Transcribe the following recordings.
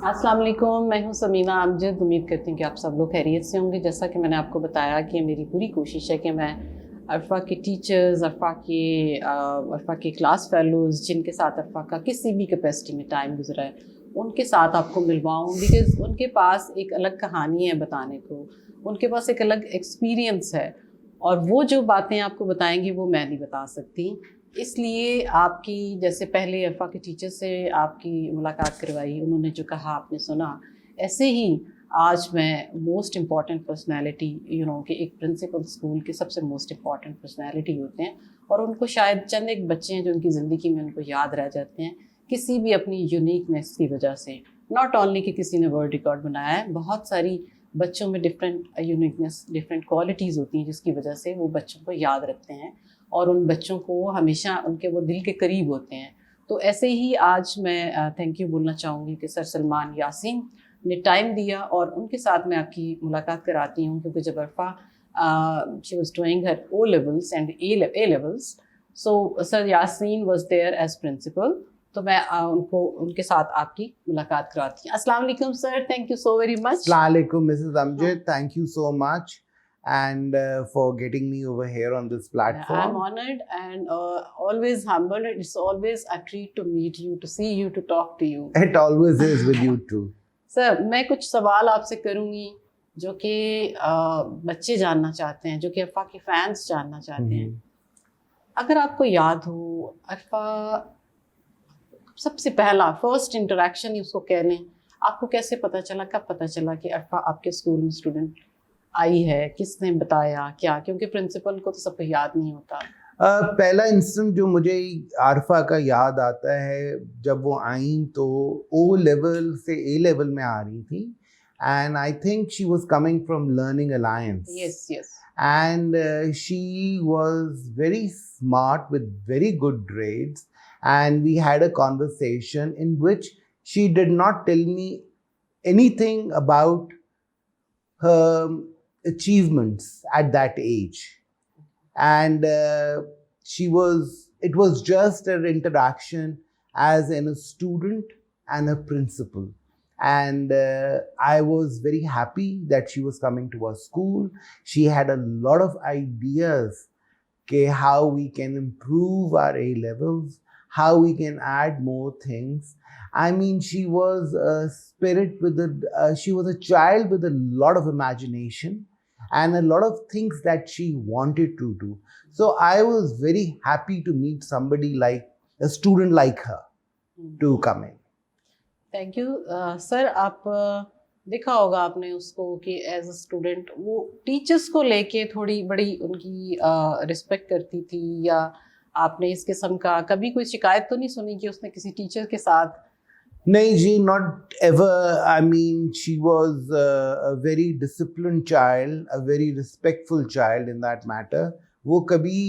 अस्सलाम वालेकुम, मैं हूँ समीना अमजद। उम्मीद करती हूँ कि आप सब लोग खैरियत से होंगे। जैसा कि मैंने आपको बताया कि मेरी पूरी कोशिश है कि मैं अरफा के टीचर्स, अरफा के क्लास फेलोज़ जिनके साथ अरफा का किसी भी कैपेसिटी में टाइम गुजरा है, उनके साथ आपको मिलवाऊँ। बिकॉज़ उनके पास एक अलग कहानी है बताने को, उनके पास एक अलग एक्सपीरियंस है, और वो जो बातें आपको बताएंगी वो मैं नहीं बता सकती। इसलिए आपकी, जैसे पहले अरफा के टीचर से आपकी मुलाकात करवाई, उन्होंने जो कहा आपने सुना, ऐसे ही आज मैं मोस्ट इम्पॉर्टेंट पर्सनैलिटी, कि एक प्रिंसिपल स्कूल के सबसे मोस्ट इम्पॉर्टेंट पर्सनैलिटी होते हैं, और उनको शायद चंद एक बच्चे हैं जो उनकी ज़िंदगी में उनको याद रह जाते हैं किसी भी अपनी यूनिकनेस की वजह से। नॉट ओनली कि किसी ने वर्ल्ड रिकॉर्ड बनाया है, बहुत सारी बच्चों में डिफरेंट यूनिकनेस, डिफरेंट क्वालिटीज़ होती हैं जिसकी वजह से वो बच्चों को याद रखते हैं, और उन बच्चों को हमेशा उनके वो दिल के करीब होते हैं। तो ऐसे ही आज मैं थैंक यू बोलना चाहूँगी कि सर सलमान यासिन ने टाइम दिया, और उनके साथ मैं आपकी मुलाकात कराती हूँ, क्योंकि जब Arfa she was doing her O levels and A levels, so sir Yasin was there as principal. तो मैं उनको, उनके साथ आपकी मुलाकात कराती हूँ। अस्सलाम वालेकुम sir, thank you so very much. Assalamu alaikum, Mrs. Amjad. Thank you so much and for getting me over here on this platform. I'm honored and always humbled. It's always a treat to meet you, to see you, to talk to you. It always is with you too. Sir, मैं कुछ सवाल आपसे करूँगी जो कि बच्चे जानना चाहते हैं, जो कि अरफा के फैंस जानना चाहते हैं। अगर आपको याद हो, अरफा सबसे पहला फर्स्ट इंटरेक्शन ही उसको कह लें, आपको कैसे पता चला, कब पता चला कि अरफा आपके स्कूल में स्टूडेंट आई है, किसने बताया क्या? क्योंकि प्रिंसिपल को तो सबको याद नहीं होता। पहला इंस्टेंट जो मुझे आरफा का याद आता है, जब वो आई तो ओ लेवल से ए लेवल में आ रही थी, and I think she was coming from learning alliance. Yes yes. And she was very smart with very good grades, and we had a conversation in which she did not tell me anything about her achievements at that age, and it was just an interaction as in a student and a principal. And I was very happy that she was coming to our school. She had a lot of ideas how we can improve our A levels, how we can add more things. I mean, she was a spirit she was a child with a lot of imagination and a lot of things that she wanted to do. So I was very happy to meet somebody like a student like her to come in. Thank you sir. आप देखा होगा आपने उसको कि as a student वो teachers को लेके थोड़ी बड़ी उनकी रिस्पेक्ट करती थी, या आपने इस किस्म का कभी कोई शिकायत तो नहीं सुनी कि उसने किसी टीचर के साथ? नहीं जी, not ever. I mean, she was a very disciplined child, a very respectful child in that matter. वो कभी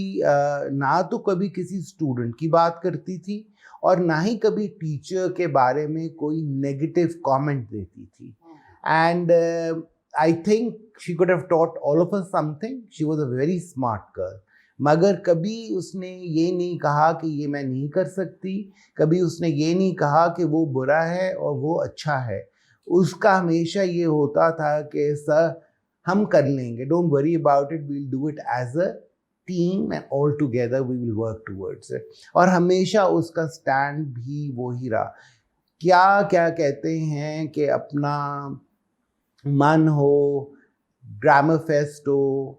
ना तो कभी किसी स्टूडेंट की बात करती थी, और ना ही कभी टीचर के बारे में कोई नेगेटिव कमेंट देती थी। And I think she could have taught all of us something. She was a very smart girl, मगर कभी उसने ये नहीं कहा कि ये मैं नहीं कर सकती, कभी उसने ये नहीं कहा कि वो बुरा है और वो अच्छा है। उसका हमेशा ये होता था कि सर हम कर लेंगे, don't worry about it, we'll do it as a team and all together we will work towards it. और हमेशा उसका स्टैंड भी वो ही रहा। क्या क्या कहते हैं कि अपना मन हो, ग्रामर फेस्ट हो,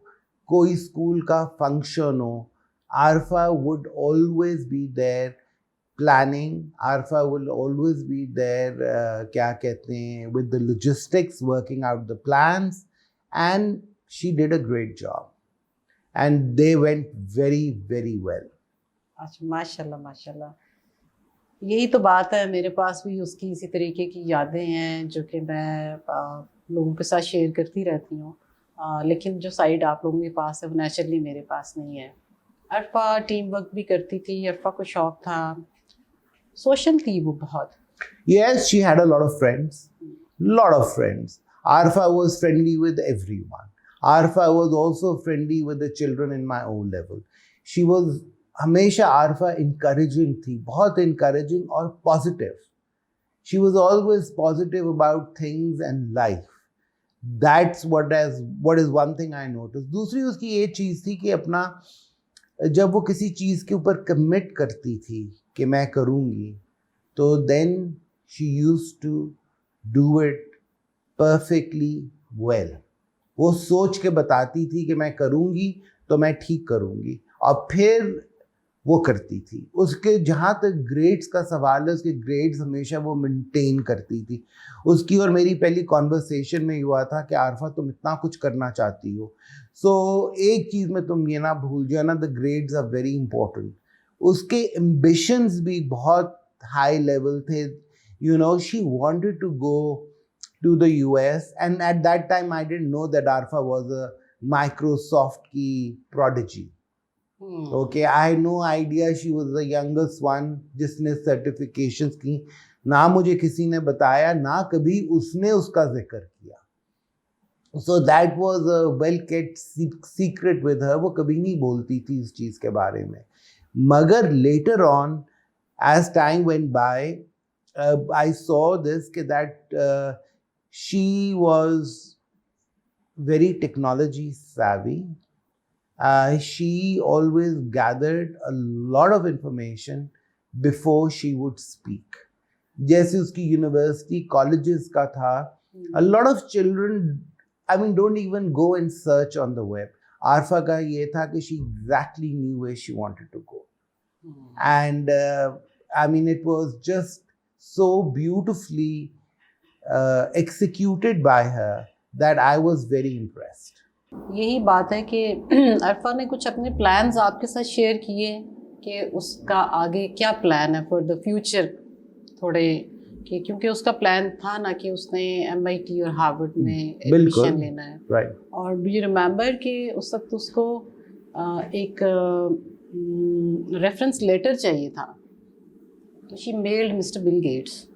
कोई स्कूल का फंक्शन हो, Arfa would always be there planning, Arfa will always be there क्या कहते हैं with the logistics, working out the plans, and she did a great job and they went very very well. अच्छा, माशाल्लाह माशाल्लाह। यही तो बात है, मेरे पास भी उसकी इसी तरीके की यादें हैं जो कि मैं लोगों के साथ शेयर करती रहती हूँ, लेकिन जो साइड आप लोगों के पास है वो नेचुरली मेरे पास नहीं है। अरफा टीम वर्क भी करती थी, अरफा को शौक था, सोशल थी वो बहुत। Yes, she had a lot of friends, lot of friends. Arfa was friendly with everyone. Arfa was also friendly with the children in my O level. She was हमेशा आरफा encouraging थी, बहुत encouraging और positive. She was always positive about things and life. That's what is one thing I noticed. दूसरी उसकी ये चीज़ थी कि अपना जब वो किसी चीज़ के ऊपर कमिट करती थी कि मैं करूँगी, तो then she used to do it perfectly well. वो सोच के बताती थी कि मैं करूँगी तो मैं ठीक करूँगी, और फिर वो करती थी. उसके जहाँ तक ग्रेड्स का सवाल है, उसके ग्रेड्स हमेशा वो मेंटेन करती थी. उसकी और मेरी पहली कॉन्वर्सेशन में हुआ था कि आरफा तुम इतना कुछ करना चाहती हो, सो एक चीज़ में तुम ये ना भूल जाओ ना, the grades are very important. उसके एम्बिशंस भी बहुत हाई लेवल थे. You know, she wanted to go to the US, and at that time I didn't know that Arfa was a Microsoft की prodigy. Okay, I had no idea she was the youngest one जिसने certifications की. ना मुझे किसी ने बताया, ना कभी उसने उसका जिक्र किया. So that was a well kept secret with her. वो कभी नहीं बोलती थी इस चीज़ के बारे में. मगर later on, as time went by, I saw this that she was very technology savvy. She always gathered a lot of information before she would speak. जैसे उसकी यूनिवर्सिटी कॉलेजेस का था, a lot of children, I mean, don't even go and search on the web. Arfa का ये था कि she exactly knew where she wanted to go. And I mean, it was just so beautifully executed by her that I was very impressed. यही बात है कि अरफा ने कुछ अपने प्लान्स आपके साथ शेयर किए कि उसका आगे क्या प्लान है फॉर द फ्यूचर, थोड़े कि क्योंकि उसका प्लान था ना कि उसने MIT और हार्वर्ड में एडमिशन लेना है. Right. और डू यू रिमेंबर कि उस वक्त उसको एक रेफरेंस लेटर चाहिए था, तो she meld mister Bill Gates.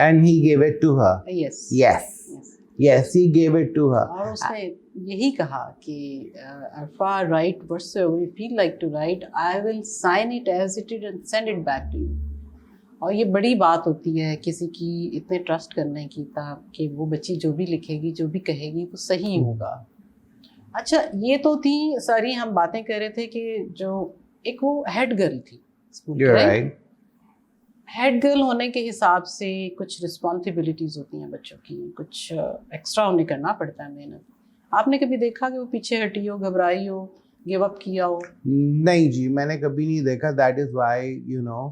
And he gave it to her. Yes. Yes. Yes, he gave it to her. और उसने यही कहा कि Arfa, write whatsoever you feel like to write. I will sign it as it is and send it back to you. और ये बड़ी बात होती है किसी की इतने ट्रस्ट करने की कि वो बच्ची जो भी लिखेगी, जो भी कहेगी, वो सही होगा. अच्छा, ये तो थी सारी हम बातें कर रहे थे कि जो एक वो हेड गर्ल थी स्कूल की, right? हेड गर्ल होने के हिसाब से कुछ रिस्पॉन्सिबिलिटीज़ होती हैं बच्चों की, कुछ एक्स्ट्रा उन्हें करना पड़ता है मेहनत. आपने कभी देखा कि वो पीछे हटी हो, घबराई हो, गिव अप किया हो? नहीं जी, मैंने कभी नहीं देखा. That is why you know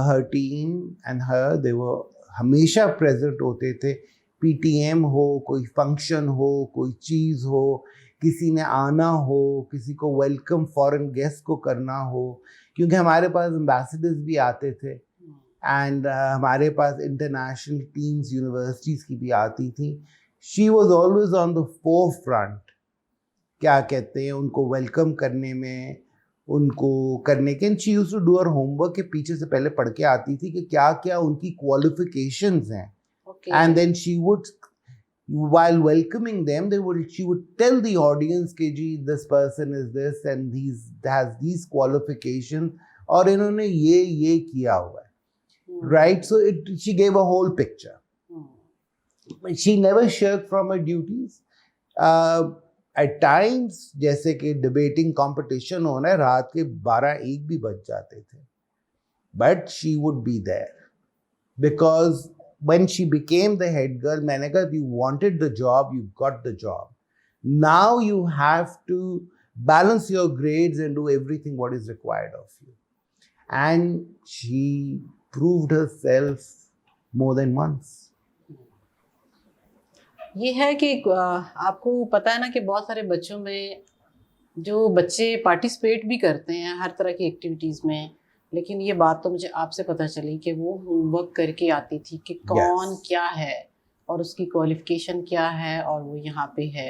her team and her they वो हमेशा प्रेजेंट होते थे. PTM हो, कोई फंक्शन हो, कोई चीज़ हो, किसी ने आना हो, किसी को वेलकम फॉरेन गेस्ट को करना हो, क्योंकि हमारे पास एम्बेसडर्स भी आते थे एंड हमारे पास इंटरनेशनल टीम्स यूनिवर्सिटीज़ की भी आती थी. She was always on the four front, क्या कहते हैं, उनको वेलकम करने में, उनको करने के. And she used to do her homework के पीछे से पहले पढ़ के आती थी कि क्या क्या उनकी क्वालिफिकेशंस हैं. And then she would while welcoming them she would tell the audience कि जी this person is this and has these qualifications और इन्होंने ये किया हुआ है. Right, so she gave a whole picture. She never shirked from her duties. At times, जैसे कि debating competition होना है, रात के 12-1 भी बज जाते थे, but she would be there because when she became the head girl, मैंने कहा you wanted the job, you got the job. Now you have to balance your grades and do everything what is required of you. And she proved herself more than once. ये है कि आपको पता है ना कि बहुत सारे बच्चों में जो बच्चे पार्टिसिपेट भी करते हैं हर तरह की एक्टिविटीज़ में, लेकिन ये बात तो मुझे आपसे पता चली कि वो होमवर्क करके आती थी कि कौन क्या है और उसकी क्वालिफिकेशन क्या है और वो यहाँ पे है.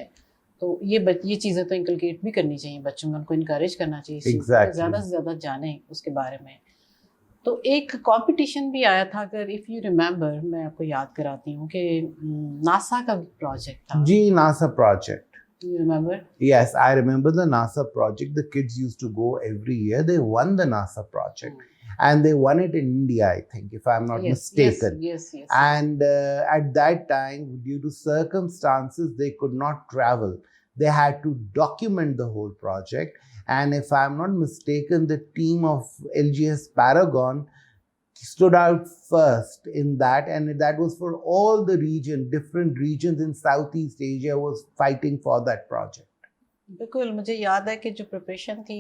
तो ये चीज़ें तो इंकलकेट भी करनी चाहिए बच्चों में, उनको इनकरेज करना चाहिए ज़्यादा से ज़्यादा जाने उसके बारे में. तो एक कंपटीशन भी आया था, अगर इफ़ यू रिमेंबर, मैं आपको याद कराती हूँ कि नासा का प्रोजेक्ट था. जी, NASA project. You remember? Yes, I remember the NASA project. The kids used to go every year. They won the NASA project. and they won it in India, I think, if I'm not mistaken. Yes. And at that time, due to circumstances, they could not travel. They had to document the whole project. And if I'm not mistaken, the team of LGS Paragon stood out first in that, and that was for all the different regions in Southeast Asia was fighting for that project. बिल्कुल, मुझे याद है कि जो preparation थी,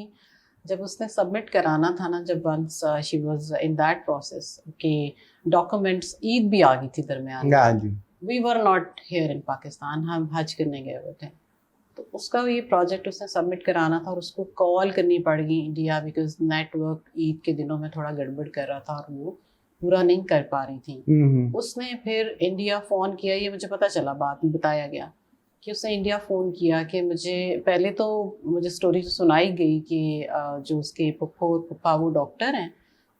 जब उसने submit कराना था ना, जब once she was in that process कि डॉक्यूमेंट्स, ईद भी आ गई थी दरमियान में। हाँ जी। We were not here in Pakistan, हम हज करने गए हुए थे, तो उसका ये प्रोजेक्ट उसने सबमिट कराना था और उसको कॉल करनी पड़ गई इंडिया, बिकॉज नेटवर्क ईद के दिनों में थोड़ा गड़बड़ कर रहा था और वो पूरा नहीं कर पा रही थी। उसने फिर इंडिया फ़ोन किया, ये मुझे पता चला, बाद में बताया गया कि उसने इंडिया फ़ोन किया कि मुझे, पहले तो मुझे स्टोरी सुनाई गई कि जो उसके पप्पो और पप्पा वो डॉक्टर हैं,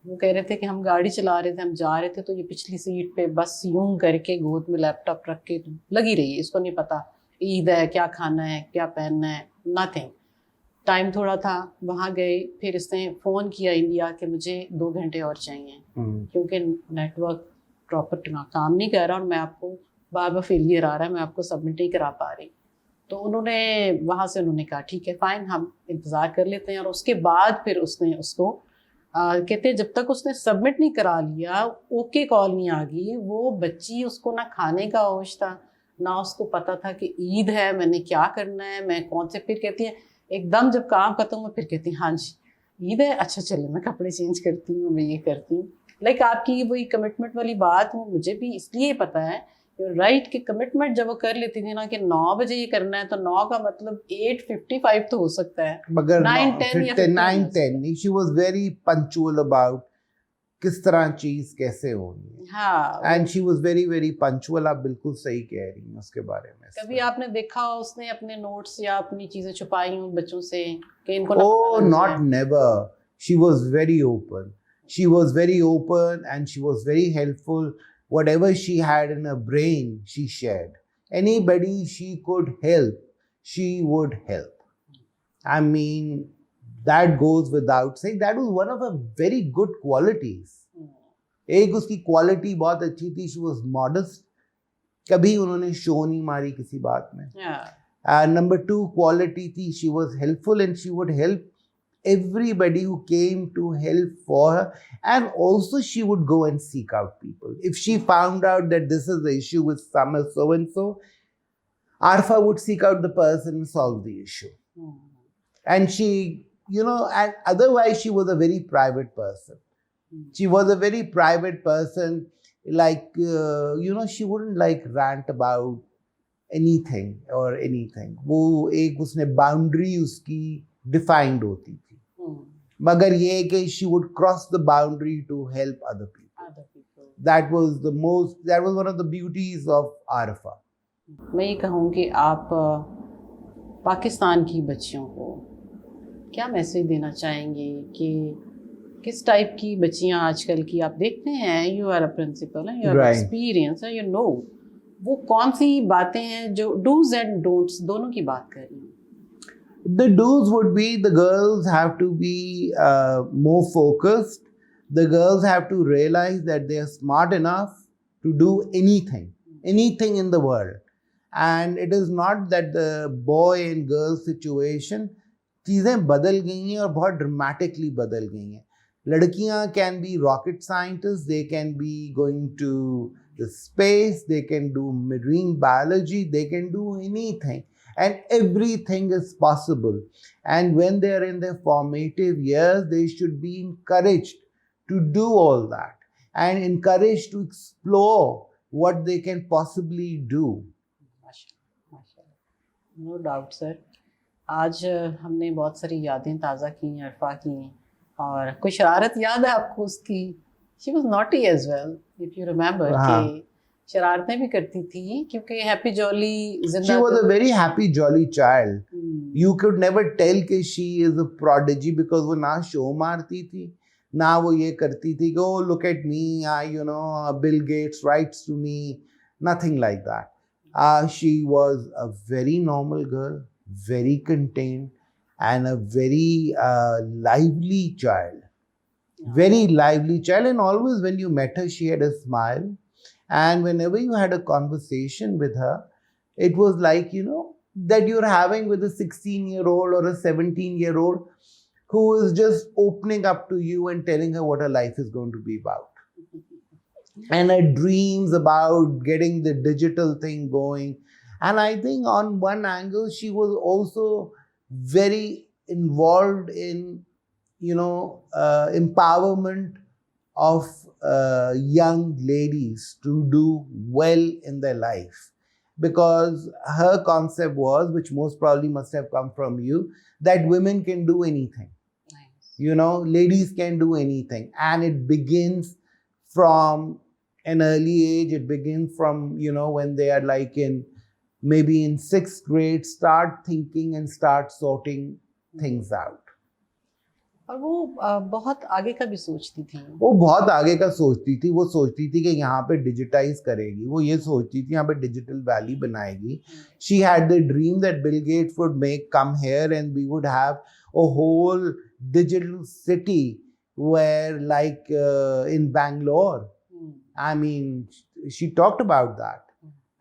वो कह रहे थे कि हम गाड़ी चला रहे थे, हम जा रहे थे, तो ये पिछली सीट पे बस यूं करके गोद में लैपटॉप रख के लगी रही है, इसको नहीं पता ईद है, क्या खाना है, क्या पहनना है, नथिंग। टाइम थोड़ा था, वहाँ गए, फिर इसने फ़ोन किया इंडिया कि मुझे 2 घंटे और चाहिए क्योंकि नेटवर्क प्रॉपर काम नहीं कर रहा और मैं आपको बार बार फेलियर आ रहा है, मैं आपको सबमिट नहीं करा पा रही। तो उन्होंने वहाँ से उन्होंने कहा ठीक है फाइन, हम इंतज़ार कर लेते हैं। और उसके बाद फिर उसने उसको कहते जब तक उसने सबमिट नहीं करा लिया, ओके कॉल नहीं आ गई, वो बच्ची, उसको ना खाने का होश था, ना उसको पता था कि ईद है, मैंने क्या करना है, मैं कौन से, फिर कहती है एकदम जब काम खत्म हुआ फिर कहती है हाँ जी ईद है, अच्छा चलो मैं कपड़े चेंज करती हूँ, मैं ये करती हूँ। लाइक आपकी वही कमिटमेंट वाली बात, वो मुझे भी इसलिए पता है राइट कि कमिटमेंट जब वो कर लेती थी ना कि 9 बजे ये करना है, तो 9 का मतलब 8:55 तो हो सकता है, मगर 9:10 या 9:10 she was very punctual about किस तरह चीज कैसे होनी है। हाँ, and she was very very punctual. आप बिल्कुल सही कह रही हैं उसके बारे में। कभी आपने देखा हो उसने अपने नोट्स या अपनी चीजें छुपाई हो बच्चों से कि इनको Oh, not never. She was very open. She was very open and she was very helpful. Whatever she had in her brain, she shared. Anybody she could help, she would help. I mean, that goes without saying. That was one of her very good qualities. एक उसकी quality बहुत अच्छी थी, she was modest. कभी उन्होंने show नहीं मारी किसी बात में। Number 2 quality थी, she was helpful and she would help everybody who came to help for her, and also she would go and seek out people. If she found out that this is the issue with some so and so, Arfa would seek out the person and solve the issue. And she, and otherwise she was a very private person. She was a very private person, like, she wouldn't like rant about anything or anything. वो एक उसने boundary उसकी defined होती थी, मगर ये कि she would cross the boundary to help other people. That was one of the beauties of Arfa. मैं ये कहूँ कि आप पाकिस्तान की बच्चियों को क्या मैसेज देना चाहेंगे कि किस टाइप की बच्चियाँ आजकल की आप देखते हैं, you are a principal, you are experience, you know वो कौन सी बातें हैं जो डूज एंड डोंट्स दोनों की बात कर रही हैं? The do's would be the girls have to be more focused. The girls have to realize that they are smart enough to do anything in the world. And it is not that the boy and girl situation, चीज़ें बदल गई हैं और बहुत dramatically बदल गई हैं। लड़कियाँ can be rocket scientists, they can be going to the space, they can do marine biology, they can do anything. And everything is possible. And when they are in their formative years, they should be encouraged to do all that and encouraged to explore what they can possibly do. No doubt, sir. आज हमने बहुत सारी यादें ताज़ा की, अरफा की, और कोई शरारत याद है आपको उसकी? She was naughty as well, if you remember. कि शरारतें भी करती थी क्योंकि हैप्पी जॉली जिंदा। She was a very happy jolly child. You could never tell कि she is a prodigy because वो ना शो मारती थी, ना वो ये करती थी कि oh look at me, Bill Gates writes to me, nothing like that. She was a very normal girl, very contained, and a very lively child. Very lively child, and always when you met her, she had a smile. And whenever you had a conversation with her, it was like, that you're having with a 16-year-old or a 17-year-old who is just opening up to you and telling her what her life is going to be about. And her dreams about getting the digital thing going. And I think on one angle, she was also very involved in, empowerment of young ladies to do well in their life. Because her concept was, which most probably must have come from you, that women can do anything. Nice. Ladies can do anything. And it begins from an early age. It begins from, when they are like maybe in 6th grade, start thinking and start sorting things out. और वो बहुत आगे का भी सोचती थी. वो बहुत आगे का सोचती थी. वो सोचती थी कि यहाँ पे डिजिटाइज करेगी. वो ये सोचती थी यहाँ पे डिजिटल वैली बनाएगी. She had the dream that Bill Gates would come here and we would have a whole digital city where like in Bangalore. I mean, she talked about that.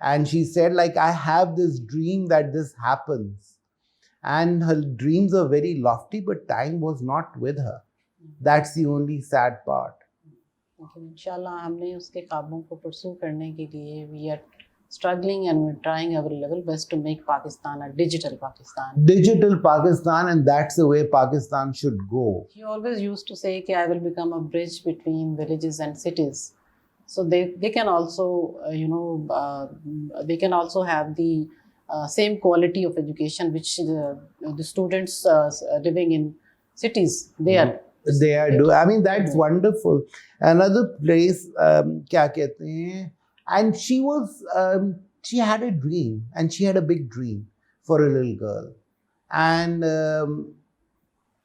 And she said like, I have this dream that this happens. And her dreams are very lofty, but time was not with her. That's the only sad part. लेकिन इंशाल्लाह हमने उसके ख्वाबों को परसू करने के लिए we are struggling and we're trying our level best to make Pakistan a digital Pakistan. Digital Pakistan, and that's the way Pakistan should go. He always used to say that I will become a bridge between villages and cities. So they can also, they can also have the same quality of education which the students living in cities they are do. I mean, that's wonderful. Another place, क्या कहते हैं, and she had a dream, and she had a big dream for a little girl, and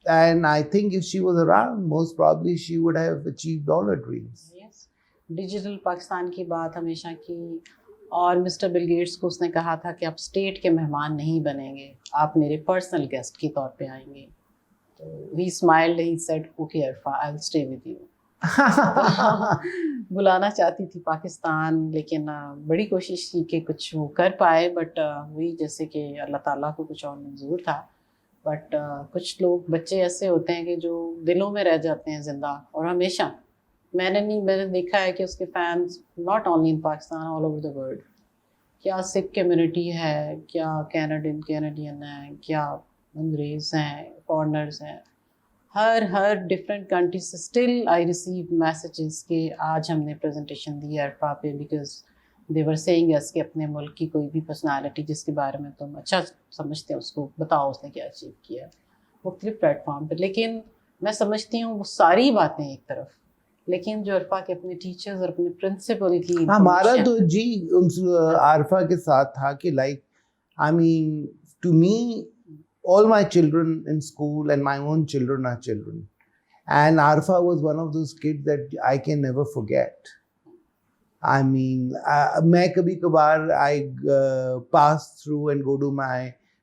I think if she was around, most probably she would have achieved all her dreams. Yes, digital Pakistan की बात हमेशा की. और mister Bill Gates को उसने कहा था कि आप स्टेट के मेहमान नहीं बनेंगे, आप मेरे पर्सनल गेस्ट के तौर पे आएंगे. तो ही smiled, he said okay Arfa, I will stay with you. बुलाना चाहती थी पाकिस्तान, लेकिन बड़ी कोशिश की कि कुछ वो कर पाए, बट वही जैसे कि अल्लाह ताला को कुछ और मंजूर था. बट कुछ लोग बच्चे ऐसे होते हैं कि जो दिलों में रह जाते हैं जिंदा और हमेशा. मैंने देखा है कि उसके fans not only in Pakistan, all over the world. क्या सिख कम्युनिटी है, क्या कैनेडियन है, क्या अंग्रेज़ हैं, फॉरनर्स हैं, हर डिफरेंट कंट्री से स्टिल आई रिसीव मैसेजेस कि आज हमने प्रेजेंटेशन दी अरफा पे, बिकॉज दे वर सेइंग अस कि अपने मुल्क की कोई भी पर्सनालिटी जिसके बारे में तुम अच्छा समझते हैं उसको बताओ उसने क्या अचीव किया है मुख्तलिफ प्लेटफॉर्म पर. लेकिन मैं समझती हूँ वो सारी बातें एक तरफ, लेकिन जो अरफा के अपने टीचर्स और अपने प्रिंसिपल की हमारा तो जी अरफा के साथ था कि like I mean to me all my children in school and my own children are children, and Arfa was one of those kids that I can never forget. I mean, मैं कभी कभार I pass through and go to my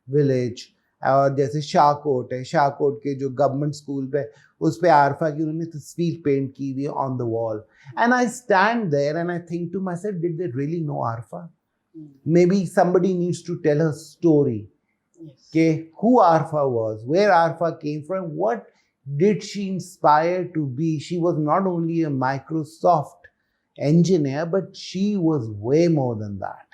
village, और जैसे शाहकोट है, शाहकोट के जो government school पे उस पे आरफा की उन्होंने तस्वीर पेंट की हुई on the wall, and I stand there and I think to myself, did they really know Arfa? Maybe somebody needs to tell her story. Yes. Okay, who Arfa was, where Arfa came from, what did she inspire to be? She was not only a Microsoft engineer, but she was way more than that.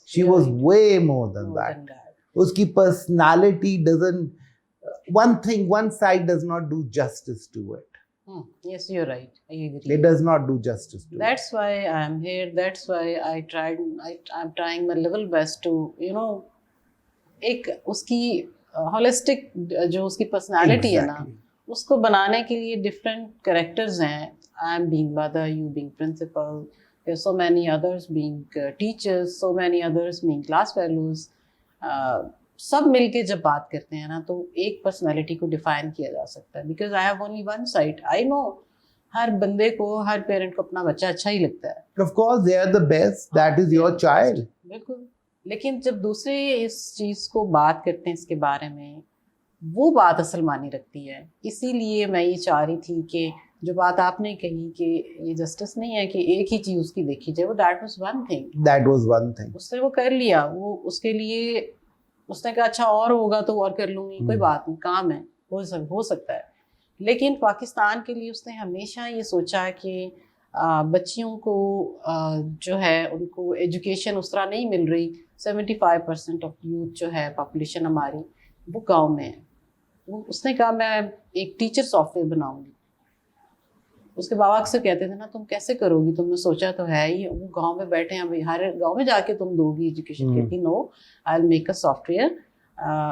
She was way more than that. Uski personality doesn't, one side does not do justice to it. Yes, you're right. I agree. It does not do justice to That's it. why I'm here. That's why I'm trying my level best to, एक उसकी holistic जो उसकी personality है ना, उसको बनाने के लिए डिफरेंट कैरेक्टर्स हैं. I am being mother, you being principal, there so many others being teachers, so many others being class fellows. सब मिलके जब बात करते हैं ना तो एक पर्सनालिटी को डिफाइन किया जा सकता है. Because I have only one side. I know her बंदे को, हर पेरेंट को अपना बच्चा अच्छा ही लगता है. Of course, they are the best. That is your child. बिल्कुल. लेकिन जब दूसरे इस चीज़ को बात करते हैं इसके बारे में, वो बात असल मानी रखती है। इसीलिए मैं ये चाह रही थी कि जो बात आपने कही कि ये जस्टिस नहीं है कि एक ही चीज़ उसकी देखी जाए, वो that was one thing, That was one thing. उसने वो कर लिया, वो उसके लिए उसने कहा अच्छा और होगा तो और कर लूँगी, कोई बात नहीं, काम है, हो सकता है। लेकिन पाकिस्तान के लिए उसने हमेशा ये सोचा कि बच्चियों को जो है उनको एजुकेशन उस तरह नहीं मिल रही। 75% ऑफ यूथ जो है पॉपुलेशन हमारी वो गांव में है। वो उसने कहा मैं एक टीचर सॉफ्टवेयर बनाऊंगी। उसके बाबा अक्सर कहते थे ना तुम कैसे करोगी, तुमने सोचा तो है ही, वो गांव में बैठे हैं, अभी हर गांव में जाके तुम दोगी एजुकेशन। कहती no, I will make a software,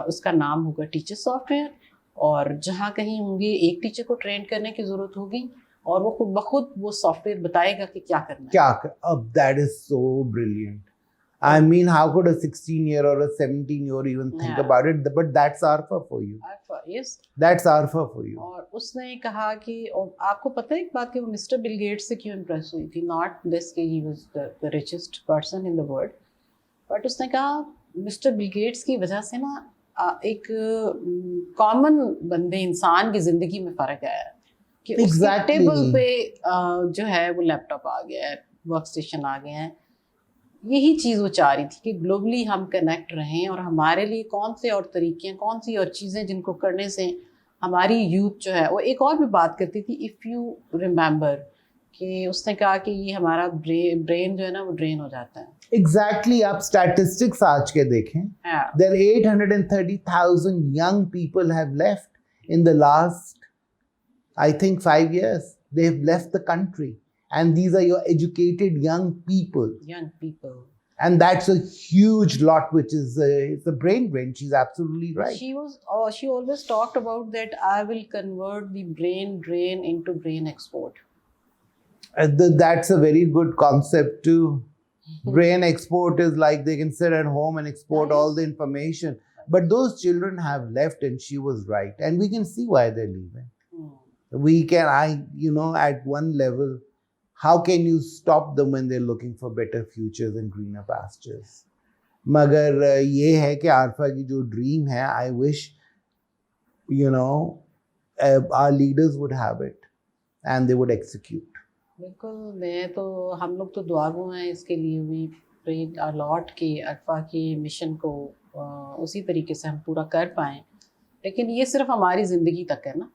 उसका नाम होगा टीचर सॉफ्टवेयर, और जहाँ कहीं होंगे एक टीचर को ट्रेन करने की ज़रूरत होगी और वो खुद ब खुद वो सॉफ्टवेयर बताएगा कि क्या करना है। अब that is so brilliant. I mean, how could a 16-year or a 17-year even think about it? But that's Arfa for you. Arfa, yes. That's Arfa for you. और उसने कहा कि, और आपको पता है एक बात कि वो मिस्टर बिल गेट्स से क्यों इम्प्रेस हुई थी? नॉट दिस कि he was the richest person in the world, but उसने कहा मिस्टर बिल गेट्स की वजह से ना एक कॉमन बंदे इंसान की ज़िंदगी में फ़र्क आया है कि उसके टेबल पे जो है वो लैपटॉप आ गया है, वर्क स्टेशन आ गए हैं। यही चीज़ वो चाह रही थी कि ग्लोबली हम कनेक्ट रहें, और हमारे लिए कौन से और तरीके हैं, कौन सी और चीज़ें जिनको करने से हमारी यूथ जो है। वो एक और भी बात करती थी, इफ़ यू रिमेंबर, कि उसने कहा कि ये हमारा ब्रेन जो है ना वो ड्रेन हो जाता है। Exactly. आप statistics आज के देखें, there are 830,000 young people have left in the last, I think, 5 years. They have left the country. And these are your educated young people. Young people. And that's a huge lot, which is it's a brain drain. She's absolutely right. She always talked about that I will convert the brain drain into brain export. That's a very good concept too. Brain export is like they can sit at home and export all the information. But those children have left, and she was right. And we can see why they're leaving. We can, at one level, how can you stop them when they're looking for better futures and greener pastures? मगर ये है कि आरफा की जो dream है, I wish, our leaders would have it and they would execute. बिल्कुल, मैं तो, हम लोग तो दुआगो हैं इसके लिए। वी प्रे अ लॉट कि अरफा के मिशन को उसी तरीके से हम पूरा कर पाएँ। लेकिन ये सिर्फ हमारी ज़िंदगी तक है ना,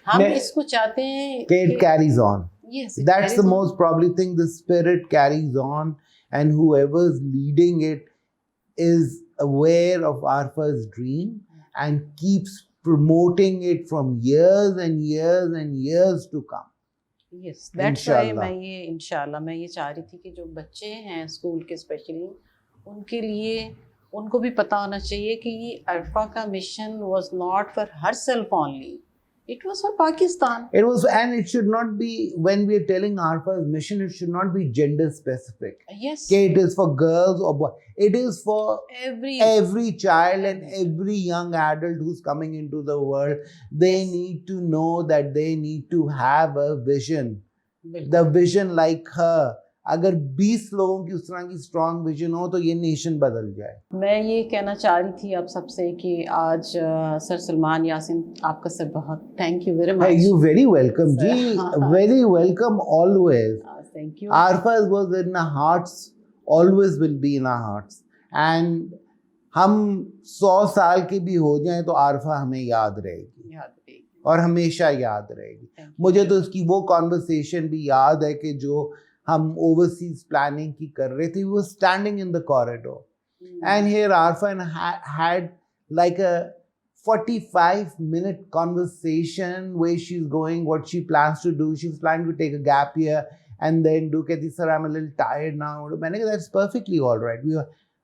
हम इसको चाहते हैं कि it carries on. Yes, that's the most probably thing. The spirit carries on, and whoever's leading it is aware of Arfa's dream and keeps promoting it from years and years and years to come. Yes, that's why मैं ये चाह रही थी कि जो बच्चे हैं school के स्पेशली, उनके लिए उनको भी पता होना चाहिए कि ये अरफा का mission was not for herself only. It was for Pakistan. It was, and it should not be, when we are telling Arfa's mission, it should not be gender specific. Yes. Okay, it is for girls or boys. It is for every child and every young adult who's coming into the world. They need to know that they need to have a vision. The vision like her. अगर 20 लोगों की उस तरह की strong vision हो तो ये nation बदल जाए। मैं ये कहना चाह रही थी आप सबसे कि आज सर सलमान, यासिन, आपका सर बहुत thank you very much. You very welcome ji, very welcome always. Thank you. Arfa was in our hearts, always will be in our hearts, and हम 100 साल के भी हो जाएं तो आरफा हमें याद रहेगी और हमेशा याद रहेगी। मुझे तो उसकी वो कॉन्वर्सेशन भी याद है कि जो हम ओवरसीज प्लानिंग की कर रहे थे, we were standing in the corridor, and here Arfa had like a 45-minute conversation where she's going, what she plans to do. She's planning to take a gap year and then do. Kehti, sir, I'm a little tired now. That's perfectly all right.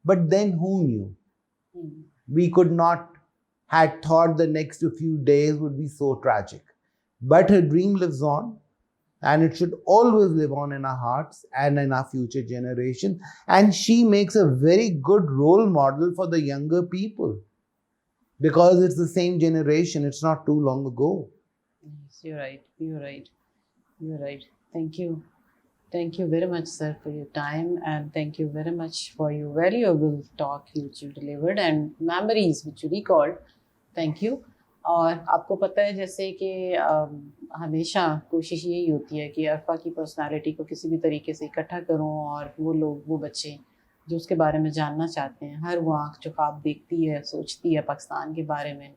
But then who knew? We could not had thought the next few days would be so tragic. But her dream lives on. And it should always live on in our hearts and in our future generation. And she makes a very good role model for the younger people because it's the same generation. It's not too long ago. Yes, you're right. Thank you. Thank you very much, sir, for your time. And thank you very much for your valuable talk which you delivered and memories which you recalled. Thank you. और आपको पता है जैसे कि हमेशा कोशिश यही होती है कि अरफा की पर्सनालिटी को किसी भी तरीके से इकट्ठा करूं, और वो लोग, वो बच्चे जो उसके बारे में जानना चाहते हैं, हर वो आँख जो ख्वाब देखती है, सोचती है पाकिस्तान के बारे में,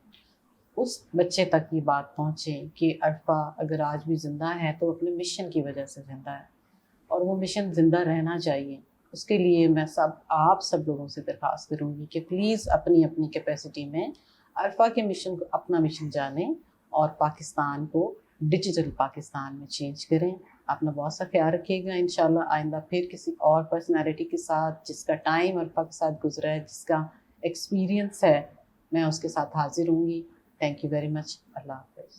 उस बच्चे तक ये बात पहुँचे कि अरफा अगर आज भी ज़िंदा है तो अपने मिशन की वजह से ज़िंदा है, और वो मिशन ज़िंदा रहना चाहिए। उसके लिए मैं आप सब लोगों से दरख्वास्त करूँगी कि प्लीज़ अपनी अपनी कैपेसिटी में अरफा के मिशन को, अपना मिशन जानें और पाकिस्तान को डिजिटल पाकिस्तान में चेंज करें। अपना बहुत सा ख्याल रखिएगा। इंशाल्लाह आइंदा फिर किसी और पर्सनैलिटी के साथ, जिसका टाइम अरफा के साथ गुजरा है, जिसका एक्सपीरियंस है, मैं उसके साथ हाजिर होंगी। Thank you very much. Allah हाफ़िज़।